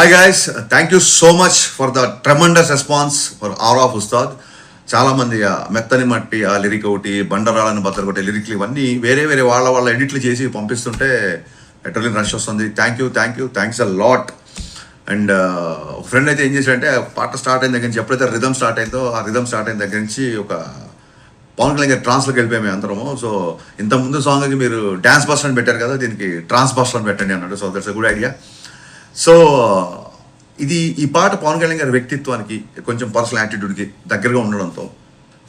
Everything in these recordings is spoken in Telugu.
Hi guys, thank you so much for the tremendous response for our of Ustaad. చాలామంది మెత్తని మట్టి ఆ లిరిక్ ఒకటి, బండరాళ్ళని బద్దలు కొట్టే లిరిక్లు ఇవన్నీ వేరే వేరే వాళ్ళ ఎడిట్లు చేసి పంపిస్తుంటే ఎటర్లీ రష్ వస్తుంది. Thanks a lot. అండ్ ఒక ఫ్రెండ్ అయితే ఏం చేశాడంటే పాట స్టార్ట్ అయిన దగ్గర నుంచి ఎప్పుడైతే రిథమ్ స్టార్ట్ అయిందో ఆ రిథమ్ స్టార్ట్ అయిన దగ్గర నుంచి ఒక పవన్ కళ్యాణ్ గారి ట్రాన్స్లోకి వెళ్ళిపోయాము అందరము. సో ఇంత ముందు సాంగ్కి మీరు డ్యాన్స్ బస్టర్ పెట్టారు కదా, దీనికి ట్రాన్స్ బస్టర్ పెట్టండి అన్నాడు. So that's a good idea. So ఈ పాట పవన్ కళ్యాణ్ గారి వ్యక్తిత్వానికి కొంచెం పర్సనల్ యాటిట్యూడ్కి దగ్గరగా ఉండడంతో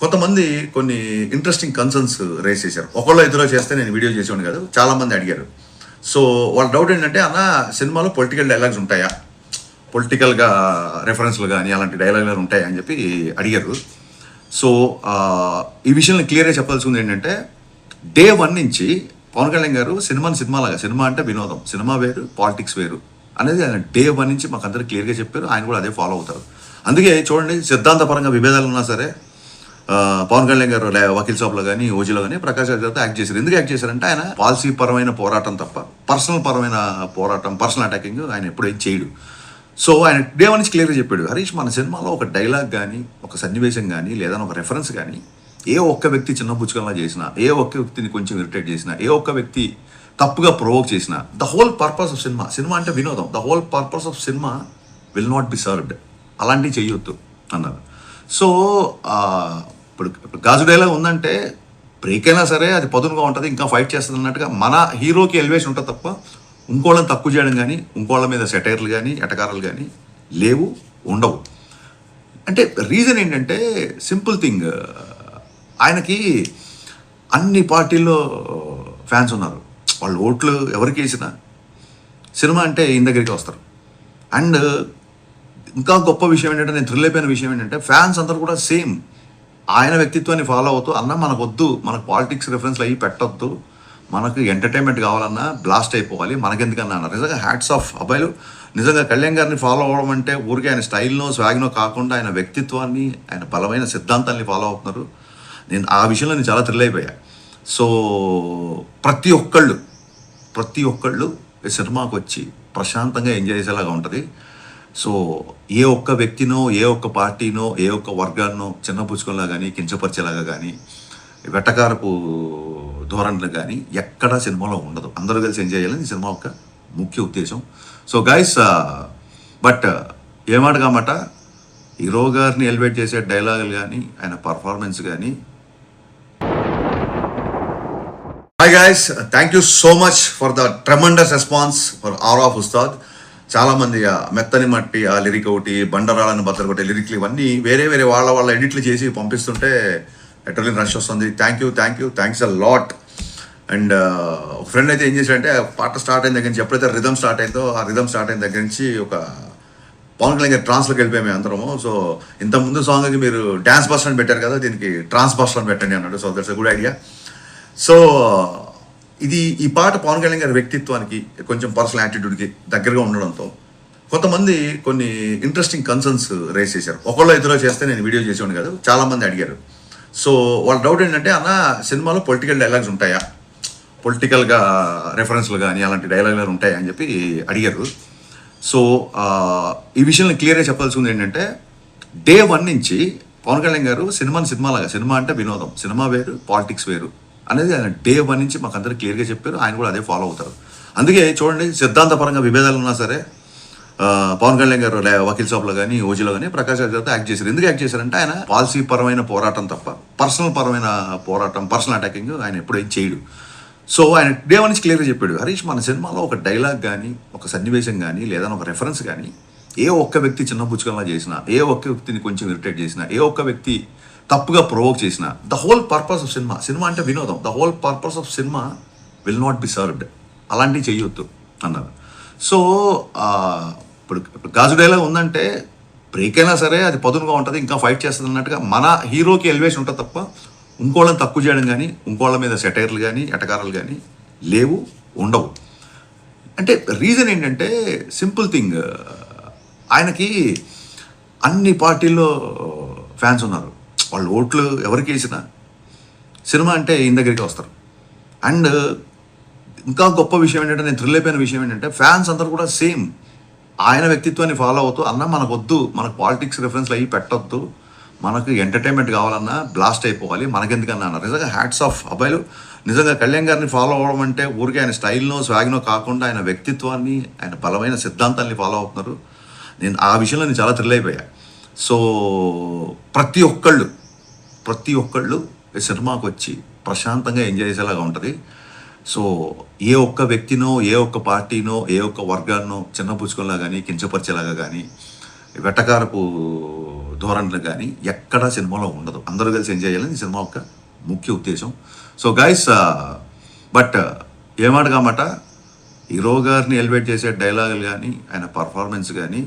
కొంతమంది కొన్ని ఇంట్రెస్టింగ్ కన్సర్న్స్ రేస్ చేశారు. ఒకళ్ళు ఇద్దరు చేస్తే నేను వీడియో చేసేవాడిని కాదు, చాలామంది అడిగారు. సో వాళ్ళ డౌట్ ఏంటంటే, అన్న సినిమాలో పొలిటికల్ డైలాగ్స్ ఉంటాయా, పొలిటికల్గా రెఫరెన్స్లు కానీ అలాంటి డైలాగులు ఉంటాయా అని చెప్పి అడిగారు. సో ఈ విషయంలో క్లియర్గా చెప్పాల్సింది ఏంటంటే, డే 1 నుంచి పవన్ కళ్యాణ్ గారు సినిమాలాగా, సినిమా అంటే వినోదం, సినిమా వేరు పాలిటిక్స్ వేరు అనేది ఆయన డే 1 నుంచి మాకు అందరూ క్లియర్గా చెప్పారు. ఆయన కూడా అదే ఫాలో అవుతారు. అందుకే చూడండి, సిద్ధాంతపరంగా విభేదాలు ఉన్నా సరే పవన్ కళ్యాణ్ గారు వకీల్ సాబ్లో కానీ ఓజీలో కానీ ప్రకాష్ రాజ్ గారితో యాక్ట్ చేశారు. ఎందుకు యాక్ట్ చేశారంటే, ఆయన పాలసీ పరమైన పోరాటం తప్ప పర్సనల్ పరమైన పోరాటం, పర్సనల్ అటాకింగ్ ఆయన ఎప్పుడైతే చేయడు. సో ఆయన డే 1 నుంచి క్లియర్గా చెప్పాడు, హరీష్ మన సినిమాలో ఒక డైలాగ్ కానీ, ఒక సన్నివేశం కానీ, లేదా ఒక రెఫరెన్స్ కానీ ఏ ఒక్క వ్యక్తి చిన్న పుచ్చుకల్లా చేసినా, ఏ ఒక్క వ్యక్తిని కొంచెం ఇరిటేట్ చేసినా, ఏ ఒక్క వ్యక్తి తప్పుగా ప్రొవోక్ చేసిన, the whole purpose of cinema అంటే వినోదం, the whole purpose of cinema will not be served, అలాంటివి చేయొద్దు అన్నారు. సో ఇప్పుడు గాజు డైలాగ్ ఉందంటే బ్రేక్ అయినా సరే అది పదునుగా ఉంటుంది, ఇంకా ఫైట్ చేస్తుంది అన్నట్టుగా మన హీరోకి ఎలివేషన్ ఉంటుంది తప్ప ఇంకోళ్ళని తక్కువ చేయడం కానీ, ఇంకోళ్ళ మీద సెటైర్లు కానీ ఎటకారాలు కానీ లేవు, ఉండవు. అంటే రీజన్ ఏంటంటే సింపుల్ థింగ్, ఆయనకి అన్ని పార్టీల్లో ఫ్యాన్స్ ఉన్నారు. వాళ్ళు ఓట్లు ఎవరికి వేసినా సినిమా అంటే ఈయన దగ్గరికి వస్తారు. అండ్ ఇంకా గొప్ప విషయం ఏంటంటే, నేను థ్రిల్ అయిపోయిన విషయం ఏంటంటే, ఫ్యాన్స్ అందరూ కూడా సేమ్ ఆయన వ్యక్తిత్వాన్ని ఫాలో అవుతూ, అన్న మనకు వద్దు, మనకు పాలిటిక్స్ రెఫరెన్స్లు అయ్యి పెట్టొద్దు, మనకు ఎంటర్టైన్మెంట్ కావాలన్నా బ్లాస్ట్ అయిపోవాలి, మనకెందుకన్నా అన్నారు. నిజంగా హ్యాట్స్ ఆఫ్ అబ్బాయిలు. నిజంగా కళ్యాణ్ గారిని ఫాలో అవ్వడం అంటే ఊరికే ఆయన స్టైల్నో స్వాగ్నో కాకుండా ఆయన వ్యక్తిత్వాన్ని, ఆయన బలమైన సిద్ధాంతాన్ని ఫాలో అవుతున్నారు. నేను ఆ విషయంలో నేను చాలా థ్రిల్ అయిపోయా. సో ప్రతి ఒక్కళ్ళు ఈ సినిమాకి వచ్చి ప్రశాంతంగా ఎంజాయ్ చేసేలాగా ఉంటుంది. సో ఏ ఒక్క వ్యక్తినో, ఏ ఒక్క పార్టీనో, ఏ ఒక్క వర్గాన్నో చిన్నపుచ్చుకోలా కానీ, కించపరిచేలాగా కానీ, వెటకారపు ధోరణులు కానీ ఎక్కడా సినిమాలో ఉండదు. అందరూ కలిసి ఎంజాయ్ చేయాలని ఈ సినిమా యొక్క ముఖ్య ఉద్దేశం. సో గైస్, బట్ ఏమాట కామాట హీరో గారిని ఎలివేట్ చేసే డైలాగులు కానీ, ఆయన పర్ఫార్మెన్స్ కానీ. Hi guys, thank you so much for the tremendous response for our of Ustaad. చాలామంది మెత్తని మట్టి ఆ లిరిక్ ఒకటి, బండరాళ్ళని బద్దలు కొట్టే లిరిక్లు ఇవన్నీ వేరే వేరే వాళ్ళ ఎడిట్లు చేసి పంపిస్తుంటే ఎటర్లీ రష్ వస్తుంది. Thanks a lot. అండ్ ఒక ఫ్రెండ్ అయితే ఏం చేశాడంటే పాట స్టార్ట్ అయిన దగ్గర నుంచి ఎప్పుడైతే రిథమ్ స్టార్ట్ అయిందో ఆ రిథమ్ స్టార్ట్ అయిన దగ్గర నుంచి ఒక పవన్ కళ్యాణ్ గారి ట్రాన్స్లోకి వెళ్ళిపోయాము అందరము. సో ఇంత ముందు సాంగ్కి మీరు డ్యాన్స్ బస్టర్ పెట్టారు కదా, దీనికి ట్రాన్స్ బస్టర్ పెట్టండి అన్నాడు. So that's a good idea. So ఈ పాట పవన్ కళ్యాణ్ గారి వ్యక్తిత్వానికి కొంచెం పర్సనల్ యాటిట్యూడ్కి దగ్గరగా ఉండడంతో కొంతమంది కొన్ని ఇంట్రెస్టింగ్ కన్సర్న్స్ రేస్ చేశారు. ఒకళ్ళు ఇద్దరు చేస్తే నేను వీడియో చేసేవాడిని కాదు, చాలామంది అడిగారు. సో వాళ్ళ డౌట్ ఏంటంటే, అన్న సినిమాలో పొలిటికల్ డైలాగ్స్ ఉంటాయా, పొలిటికల్గా రెఫరెన్స్లు కానీ అలాంటి డైలాగులు ఉంటాయా అని చెప్పి అడిగారు. సో ఈ విషయంలో క్లియర్గా చెప్పాల్సింది ఏంటంటే, డే 1 నుంచి పవన్ కళ్యాణ్ గారు సినిమాలాగా, సినిమా అంటే వినోదం, సినిమా వేరు పాలిటిక్స్ వేరు అనేది ఆయన డే 1 నుంచి మాకు అందరూ క్లియర్గా చెప్పారు. ఆయన కూడా అదే ఫాలో అవుతారు. అందుకే చూడండి, సిద్ధాంతపరంగా విభేదాలు ఉన్నా సరే పవన్ కళ్యాణ్ గారు వకీల్ సాబ్లో కానీ ఓజీలో కానీ ప్రకాష్ రాజ్ గారితో యాక్ట్ చేశారు. ఎందుకు యాక్ట్ చేశారంటే, ఆయన పాలసీ పరమైన పోరాటం తప్ప పర్సనల్ పరమైన పోరాటం, పర్సనల్ అటాకింగ్ ఆయన ఎప్పుడైతే చేయడు. సో ఆయన డే 1 నుంచి క్లియర్గా చెప్పాడు, హరీష్ మన సినిమాలో ఒక డైలాగ్ కానీ, ఒక సన్నివేశం కానీ, లేదా ఒక రెఫరెన్స్ కానీ ఏ ఒక్క వ్యక్తి చిన్న పుచ్చుకల్లా చేసినా, ఏ ఒక్క వ్యక్తిని కొంచెం ఇరిటేట్ చేసినా, ఏ ఒక్క వ్యక్తి తప్పుగా ప్రొవోక్ చేసిన, the whole purpose of cinema అంటే వినోదం, the whole purpose of cinema will not be served, అలాంటివి చేయొద్దు అన్నారు. సో ఇప్పుడు గాజు డైలాగ్ ఉందంటే బ్రేక్ అయినా సరే అది పదునుగా ఉంటుంది, ఇంకా ఫైట్ చేస్తుంది అన్నట్టుగా మన హీరోకి ఎలివేషన్ ఉంటుంది తప్ప ఇంకోళ్ళని తక్కువ చేయడం కానీ, ఇంకోళ్ళ మీద సెటైర్లు కానీ ఎటకారాలు కానీ లేవు, ఉండవు. అంటే రీజన్ ఏంటంటే సింపుల్ థింగ్, ఆయనకి అన్ని పార్టీల్లో ఫ్యాన్స్ ఉన్నారు. వాళ్ళు ఓట్లు ఎవరికి వేసినా సినిమా అంటే ఈయన దగ్గరికి వస్తారు. అండ్ ఇంకా గొప్ప విషయం ఏంటంటే, నేను థ్రిల్ అయిపోయిన విషయం ఏంటంటే, ఫ్యాన్స్ అందరూ కూడా సేమ్ ఆయన వ్యక్తిత్వాన్ని ఫాలో అవుతూ అన్న మనకు వద్దు, మనకు పాలిటిక్స్ రిఫరెన్స్లు అయ్యి పెట్టొద్దు, మనకు ఎంటర్టైన్మెంట్ కావాలన్నా బ్లాస్ట్ అయిపోవాలి, మనకెందుకన్నా అన్నారు. నిజంగా హ్యాట్స్ ఆఫ్ అబ్బాయిలు. నిజంగా కళ్యాణ్ గారిని ఫాలో అవ్వడం అంటే ఊరికే ఆయన స్టైల్నో స్వాగ్నో కాకుండా ఆయన వ్యక్తిత్వాన్ని, ఆయన బలమైన సిద్ధాంతాన్ని ఫాలో అవుతున్నారు. నేను ఆ విషయంలో నేను చాలా థ్రిల్ అయిపోయా. సో ప్రతి ఒక్కళ్ళు ఈ సినిమాకి వచ్చి ప్రశాంతంగా ఎంజాయ్ చేసేలాగా ఉంటుంది. సో ఏ ఒక్క వ్యక్తినో, ఏ ఒక్క పార్టీనో, ఏ ఒక్క వర్గాన్నో చిన్నపుచ్చుకోలా కానీ, కించపరిచేలాగా కానీ, వెటకారపు ధోరణులు కానీ ఎక్కడా సినిమాలో ఉండదు. అందరూ కలిసి ఎంజాయ్ చేయాలని ఈ సినిమా యొక్క ముఖ్య ఉద్దేశం. సో గైస్, బట్ ఏమాట కామాట హీరో గారిని ఎలివేట్ చేసే డైలాగులు కానీ, ఆయన పర్ఫార్మెన్స్ కానీ